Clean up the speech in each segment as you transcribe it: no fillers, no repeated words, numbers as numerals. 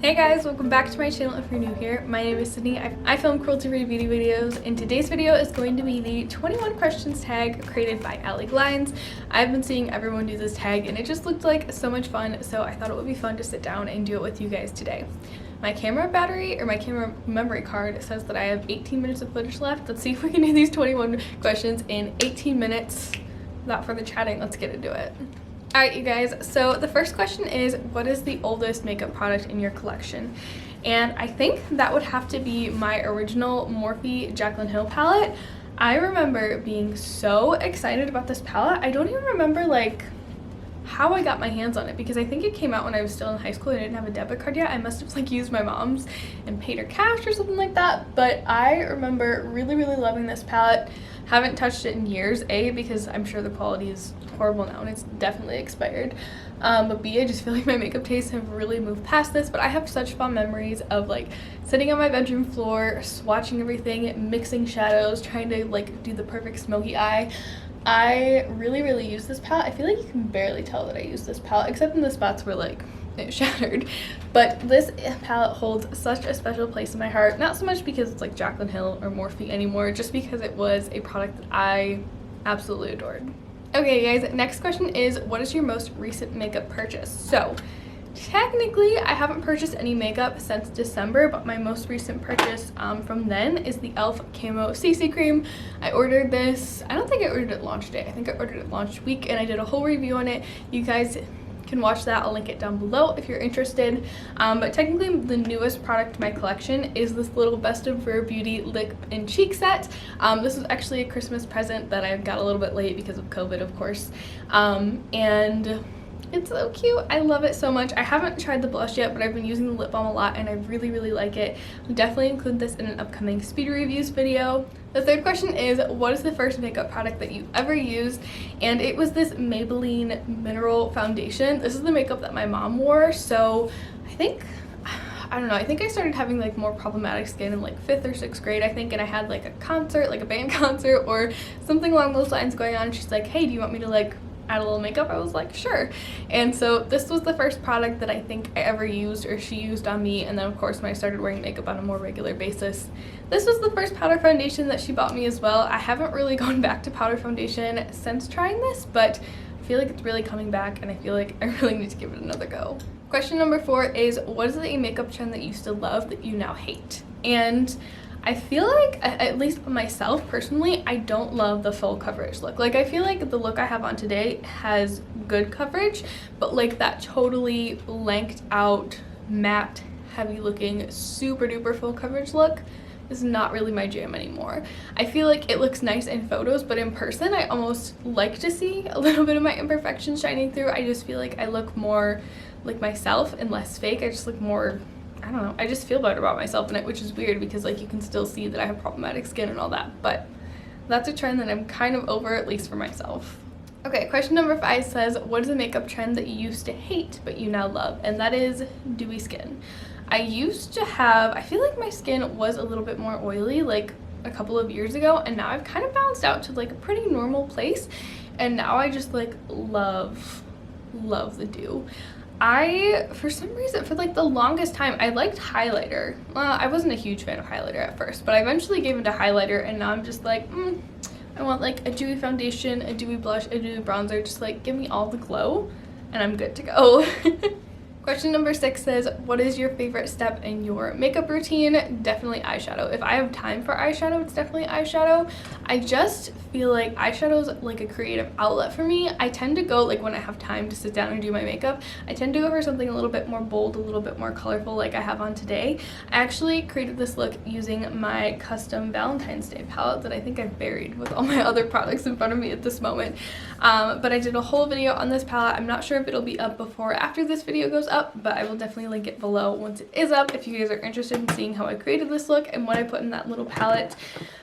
Hey guys, welcome back to my channel if you're new here. My name is Sydney. I film cruelty-free beauty videos, and today's video is going to be the 21 questions tag created by Allie Glines. I've been seeing everyone do this tag and it just looked like so much fun, so I thought it would be fun to sit down and do it with you guys today. My camera battery, or my camera memory card, says that I have 18 minutes of footage left. Let's see if we can do these 21 questions in 18 minutes. Without further chatting, let's get into it. Alright you guys, so the first question is, what is the oldest makeup product in your collection? And I think that would have to be my original Morphe Jaclyn Hill palette. I remember being so excited about this palette. I don't even remember like how I got my hands on it, because I think it came out when I was still in high school and I didn't have a debit card yet. I must have like used my mom's and paid her cash or something like that. But I remember really loving this palette. Haven't touched it in years, A, because I'm sure the quality is horrible now and it's definitely expired, but B, I just feel like my makeup tastes have really moved past this. But I have such fond memories of like sitting on my bedroom floor, swatching everything, mixing shadows, trying to like do the perfect smoky eye. I really use this palette. I feel like you can barely tell that I use this palette, except in the spots where like it shattered. But this palette holds such a special place in my heart, not so much because it's like Jaclyn Hill or Morphe anymore, just because it was a product that I absolutely adored. Okay guys, next question is, what is your most recent makeup purchase? So technically I haven't purchased any makeup since December, but my most recent purchase from then is the e.l.f. Camo CC Cream. I ordered this, I don't think I ordered it launch day, I think I ordered it launch week, and I did a whole review on it. You guys can watch that. I'll link it down below if you're interested. But technically the newest product to my collection is this little Best of Rare Beauty lip and cheek set. This is actually a Christmas present that I got a little bit late because of COVID, of course, and it's so cute. I love it so much. I haven't tried the blush yet, but I've been using the lip balm a lot and I really like it. I'll definitely include this in an upcoming speed reviews video. The third question is, what is the first makeup product that you ever used? And it was this Maybelline Mineral Foundation. This is the makeup that my mom wore, so I don't know, I think I started having like more problematic skin in like 5th or 6th grade, I think, and I had like a concert, like a band concert or something along those lines going on. She's like, hey, do you want me to like add a little makeup? I was like, sure. And so this was the first product that I think I ever used, or she used on me. And then of course when I started wearing makeup on a more regular basis, this was the first powder foundation that she bought me as well. I haven't really gone back to powder foundation since trying this, but I feel like it's really coming back and I feel like I really need to give it another go. Question number 4 is, what is a makeup trend that you still love that you now hate? And I feel like, at least myself personally, I don't love the full coverage look. Like I feel like the look I have on today has good coverage, but like that totally blanked out, matte, heavy looking, super duper full coverage look is not really my jam anymore. I feel like it looks nice in photos, but in person I almost like to see a little bit of my imperfections shining through. I just feel like I look more like myself and less fake. I just look more, I don't know, I just feel better about myself in it, which is weird because like you can still see that I have problematic skin and all that, but that's a trend that I'm kind of over, at least for myself. Okay, question number 5 says, what is a makeup trend that you used to hate but you now love? And that is dewy skin. I used to have, I feel like my skin was a little bit more oily like a couple of years ago, and now I've kind of balanced out to like a pretty normal place, and now I just like love the dew. For some reason, for like the longest time, I liked highlighter. Well, I wasn't a huge fan of highlighter at first, but I eventually gave into highlighter, and now I'm just like, I want like a dewy foundation, a dewy blush, a dewy bronzer, just like give me all the glow, and I'm good to go. Question number 6 says, what is your favorite step in your makeup routine? Definitely eyeshadow. If I have time for eyeshadow, it's definitely eyeshadow. I just feel like eyeshadow is like a creative outlet for me. I tend to go, like when I have time to sit down and do my makeup, I tend to go for something a little bit more bold, a little bit more colorful like I have on today. I actually created this look using my custom Valentine's Day palette that I think I've buried with all my other products in front of me at this moment. But I did a whole video on this palette. I'm not sure if it'll be up before or after this video goes up, but I will definitely link it below once it is up if you guys are interested in seeing how I created this look and what I put in that little palette.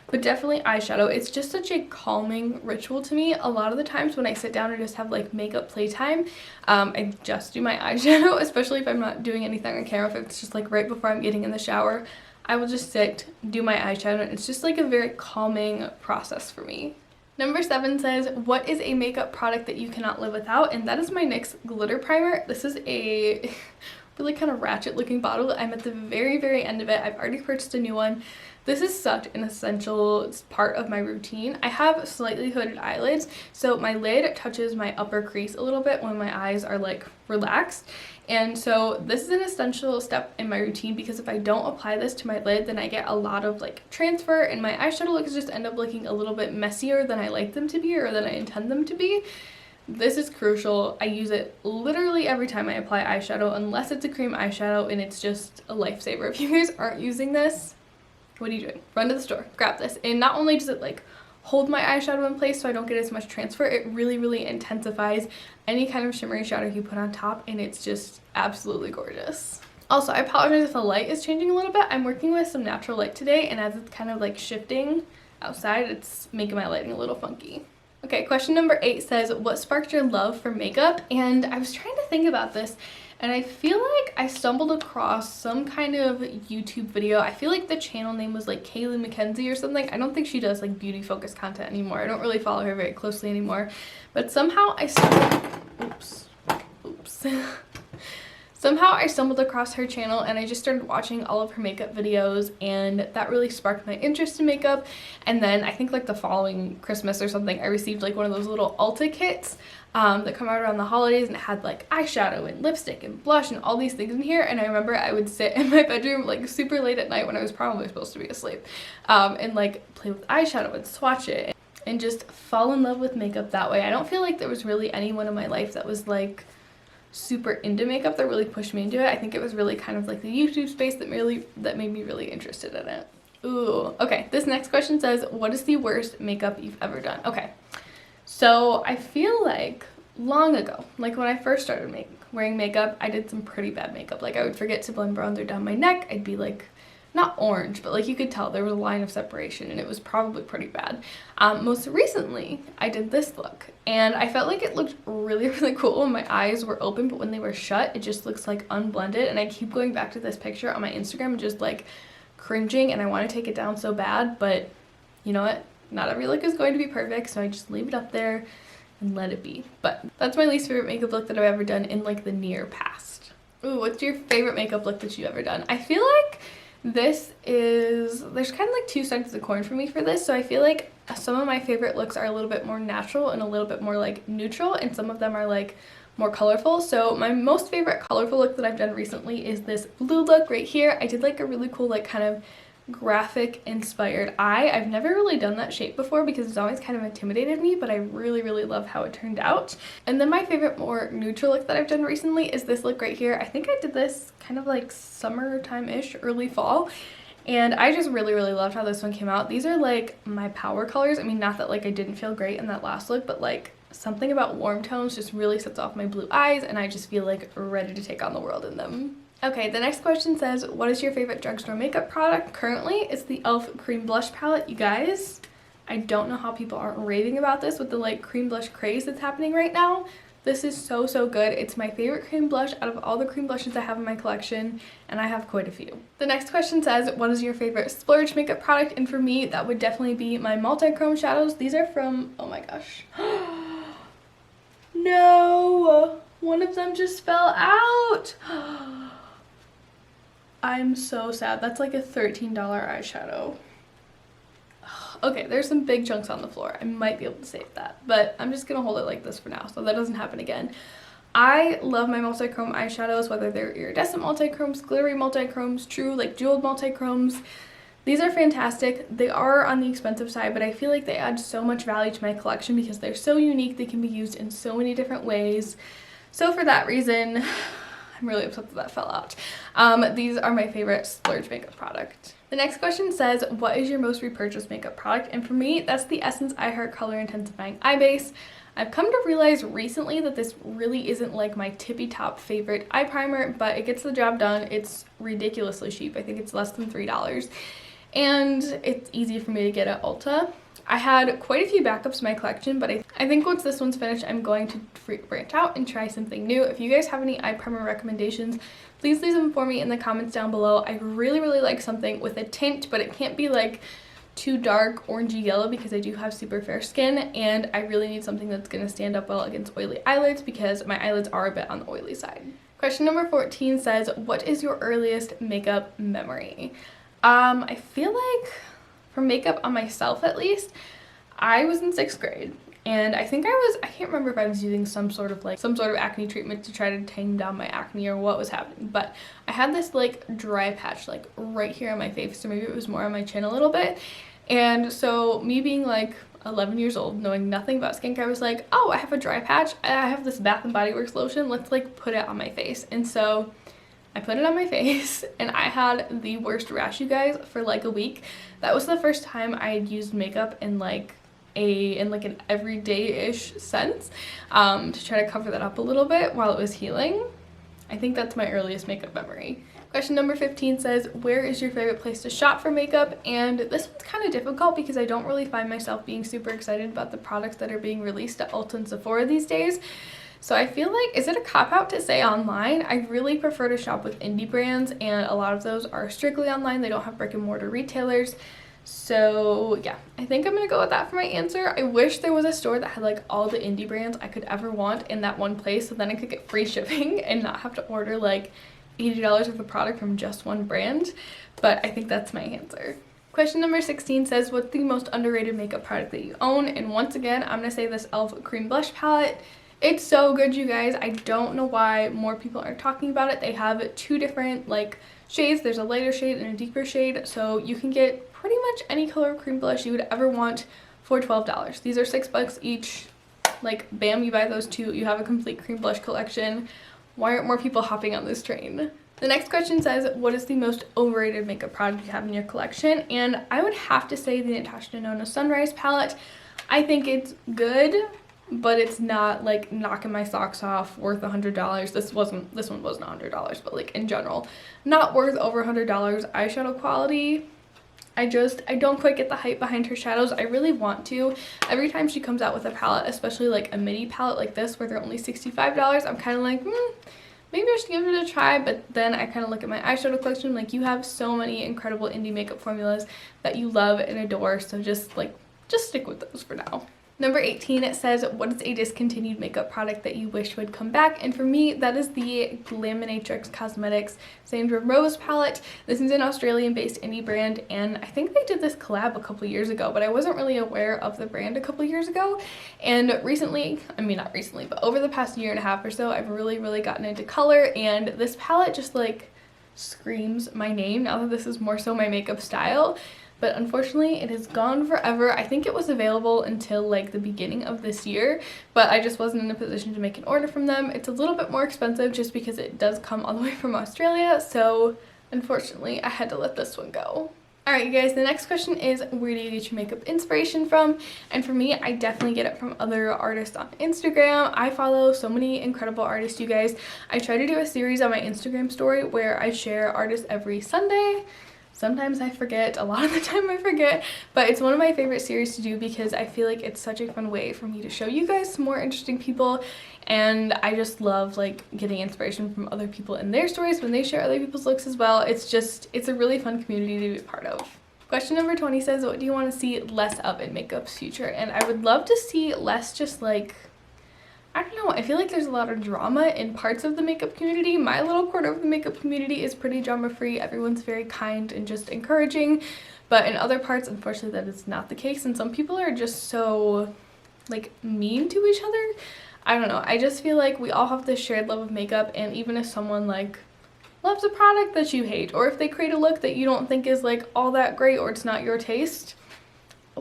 But definitely eyeshadow. It's just such a calming ritual to me. A lot of the times when I sit down and just have like makeup playtime, I just do my eyeshadow, especially if I'm not doing anything on camera. If it's just like right before I'm getting in the shower, I will just sit, do my eyeshadow, and it's just like a very calming process for me. Number 7 says, what is a makeup product that you cannot live without? And that is my NYX glitter primer. This is a really kind of ratchet looking bottle. I'm at the very end of it. I've already purchased a new one. This is such an essential part of my routine. I have slightly hooded eyelids, so my lid touches my upper crease a little bit when my eyes are like relaxed. And so this is an essential step in my routine because if I don't apply this to my lid, then I get a lot of like transfer and my eyeshadow looks just end up looking a little bit messier than I like them to be or than I intend them to be. This is crucial. I use it literally every time I apply eyeshadow unless it's a cream eyeshadow, and it's just a lifesaver. If you guys aren't using this, what are you doing? Run to the store, grab this. And not only does it like hold my eyeshadow in place so I don't get as much transfer, it really intensifies any kind of shimmery shadow you put on top, and it's just absolutely gorgeous. Also, I apologize if the light is changing a little bit. I'm working with some natural light today, and as it's kind of like shifting outside, it's making my lighting a little funky. Okay, question number 8 says, what sparked your love for makeup? And I was trying to think about this, and I feel like I stumbled across some kind of YouTube video. I feel like the channel name was like Kaylee McKenzie or something. I don't think she does like beauty focused content anymore. I don't really follow her very closely anymore. But somehow I stumbled across her channel, and I just started watching all of her makeup videos, and that really sparked my interest in makeup. And then I think like the following Christmas or something, I received like one of those little Ulta kits that come out around the holidays, and it had like eyeshadow and lipstick and blush and all these things in here. And I remember I would sit in my bedroom like super late at night when I was probably supposed to be asleep and like play with eyeshadow and swatch it and just fall in love with makeup that way. I don't feel like there was really anyone in my life that was like super into makeup that really pushed me into it. I think it was really kind of like the YouTube space that made me really interested in it. Ooh, okay. This next question says, what is the worst makeup you've ever done? Okay. So I feel like long ago, like when I first started wearing makeup, I did some pretty bad makeup. Like I would forget to blend bronzer down my neck. I'd be like, not orange, but like you could tell there was a line of separation, and it was probably pretty bad. Most recently, I did this look, and I felt like it looked really cool when my eyes were open, but when they were shut, it just looks like unblended. And I keep going back to this picture on my Instagram and just like cringing, and I want to take it down so bad, but you know what? Not every look is going to be perfect, so I just leave it up there and let it be. But that's my least favorite makeup look that I've ever done in like the near past. Ooh, what's your favorite makeup look that you've ever done? I feel like there's kind of like two sides of the coin for me for this. So I feel like some of my favorite looks are a little bit more natural and a little bit more like neutral, and some of them are like more colorful. So my most favorite colorful look that I've done recently is this blue look right here. I did like a really cool like kind of graphic inspired eye. I've never really done that shape before because it's always kind of intimidated me, but I really love how it turned out. And then my favorite more neutral look that I've done recently is this look right here. I think I did this kind of like summertime-ish, early fall, and I just really loved how this one came out. These are like my power colors. I mean, not that like I didn't feel great in that last look, but like something about warm tones just really sets off my blue eyes, and I just feel like ready to take on the world in them. Okay, the next question says, what is your favorite drugstore makeup product? Currently, it's the e.l.f. cream blush palette. You guys, I don't know how people aren't raving about this with the like cream blush craze that's happening right now. This is so good. It's my favorite cream blush out of all the cream blushes I have in my collection, and I have quite a few. The next question says, what is your favorite splurge makeup product? And for me, that would definitely be my multi-chrome shadows. These are from, oh my gosh. No, one of them just fell out. I'm so sad. That's like a $13 eyeshadow. Okay, there's some big chunks on the floor. I might be able to save that, but I'm just gonna hold it like this for now so that doesn't happen again. I love my multi-chrome eyeshadows, whether they're iridescent multi-chromes, glittery multi-chromes, true like jeweled multi-chromes. These are fantastic. They are on the expensive side, but I feel like they add so much value to my collection because they're so unique. They can be used in so many different ways. So for that reason, I'm really upset that fell out. These are my favorite splurge makeup product. The next question says, what is your most repurchased makeup product? And for me, that's the Essence I Heart Color Intensifying Eye Base. I've come to realize recently that this really isn't like my tippy top favorite eye primer, but it gets the job done. It's ridiculously cheap. I think it's less than $3. And it's easy for me to get at Ulta. I had quite a few backups in my collection, but I think once this one's finished, I'm going to branch out and try something new. If you guys have any eye primer recommendations, please leave them for me in the comments down below. I really like something with a tint, but it can't be like too dark orangey yellow because I do have super fair skin, and I really need something that's going to stand up well against oily eyelids because my eyelids are a bit on the oily side. Question number 14 says, what is your earliest makeup memory? I feel like for makeup on myself at least, I was in 6th grade. And I can't remember if I was using some sort of acne treatment to try to tame down my acne or what was happening. But I had this like dry patch like right here on my face, so maybe it was more on my chin a little bit. And so me being like 11 years old, knowing nothing about skincare, I was like, oh, I have a dry patch. I have this Bath & Body Works lotion. Let's like put it on my face. And so I put it on my face and I had the worst rash, you guys, for like a week. That was the first time I had used makeup in an everyday-ish sense, to try to cover that up a little bit while it was healing. I think that's my earliest makeup memory. Question number 15 says, where is your favorite place to shop for makeup? And this one's kind of difficult because I don't really find myself being super excited about the products that are being released at Ulta and Sephora these days. So I feel like, is it a cop-out to say online? I really prefer to shop with indie brands, and a lot of those are strictly online. They don't have brick and mortar retailers. So yeah, I think I'm gonna go with that for my answer. I wish there was a store that had like all the indie brands I could ever want in that one place, so then I could get free shipping and not have to order like $80 worth of product from just one brand. But I think that's my answer. Question number 16 says, what's the most underrated makeup product that you own? And once again, I'm gonna say this e.l.f. cream blush palette. It's so good, you guys. I don't know why more people aren't talking about it. They have 2 different like shades. There's a lighter shade and a deeper shade, so you can get pretty much any color of cream blush you would ever want for $12. These are $6 each. Like, bam, you buy those 2, you have a complete cream blush collection. Why aren't more people hopping on this train? The next question says, what is the most overrated makeup product you have in your collection? And I would have to say the Natasha Denona Sunrise palette. I think it's good, but it's not like knocking my socks off, worth $100. This one wasn't $100, but like in general, not worth over $100 eyeshadow quality. I don't quite get the hype behind her shadows. I really want to. Every time she comes out with a palette, especially like a mini palette like this where they're only $65, I'm kind of like, maybe I should give it a try. But then I kind of look at my eyeshadow collection, like, you have so many incredible indie makeup formulas that you love and adore, so just stick with those for now. Number 18, it says, what is a discontinued makeup product that you wish would come back? And for me, that is the Kaleido Cosmetics Sandra Rose palette. This is an Australian-based indie brand, and I think they did this collab a couple years ago, but I wasn't really aware of the brand a couple years ago. And recently, I mean not recently, but over the past year and a half or so, I've really gotten into color, and this palette just like screams my name now that this is more so my makeup style. But unfortunately it is gone forever. I think it was available until like the beginning of this year, but I just wasn't in a position to make an order from them. It's a little bit more expensive just because it does come all the way from Australia, so unfortunately I had to let this one go. Alright, you guys, the next question is, where do you get your makeup inspiration from? And for me, I definitely get it from other artists on Instagram. I follow so many incredible artists, you guys. I try to do a series on my Instagram story where I share artists every Sunday. Sometimes I forget, a lot of the time I forget, but it's one of my favorite series to do because I feel like it's such a fun way for me to show you guys some more interesting people, and I just love like getting inspiration from other people in their stories when they share other people's looks as well. It's a really fun community to be a part of. Question number 20 says, what do you want to see less of in makeup's future? And I would love to see less just like, I don't know, I feel like there's a lot of drama in parts of the makeup community. My little corner of the makeup community is pretty drama free. Everyone's very kind and just encouraging, but in other parts, unfortunately, that is not the case, and some people are just so like mean to each other. I don't know, I just feel like we all have this shared love of makeup, and even if someone like loves a product that you hate, or if they create a look that you don't think is like all that great, or it's not your taste,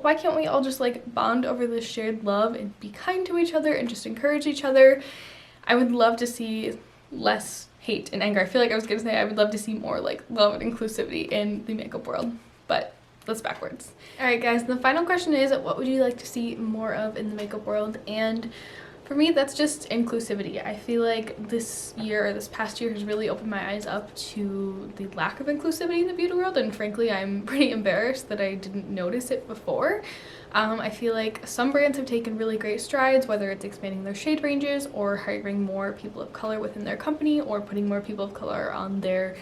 why can't we all just like bond over this shared love and be kind to each other and just encourage each other? I would love to see less hate and anger. I feel like I was gonna say I would love to see more like love and inclusivity in the makeup world, but that's backwards. All right, guys, the final question is, what would you like to see more of in the makeup world? And for me, that's just inclusivity. I feel like this past year has really opened my eyes up to the lack of inclusivity in the beauty world, and frankly, I'm pretty embarrassed that I didn't notice it before. I feel like some brands have taken really great strides, whether it's expanding their shade ranges or hiring more people of color within their company or putting more people of color on their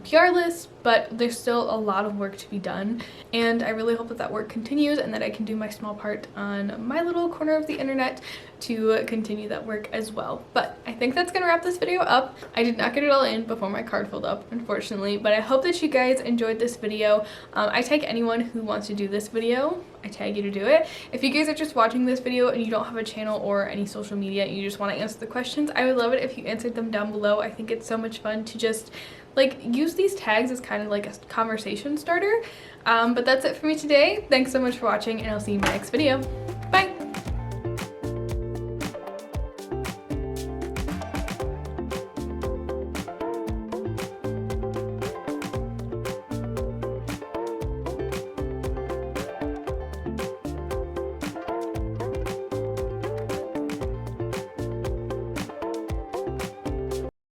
PR list, but there's still a lot of work to be done, and I really hope that that work continues and that I can do my small part on my little corner of the internet to continue that work as well. But I think that's gonna wrap this video up. I did not get it all in before my card filled up, unfortunately, but I hope that you guys enjoyed this video. I tag anyone who wants to do this video. I tag you to do it. If you guys are just watching this video and you don't have a channel or any social media and you just want to answer the questions, I would love it if you answered them down below. I think it's so much fun to just like use these tags as kind of like a conversation starter. But that's it for me today. Thanks so much for watching, and I'll see you in my next video.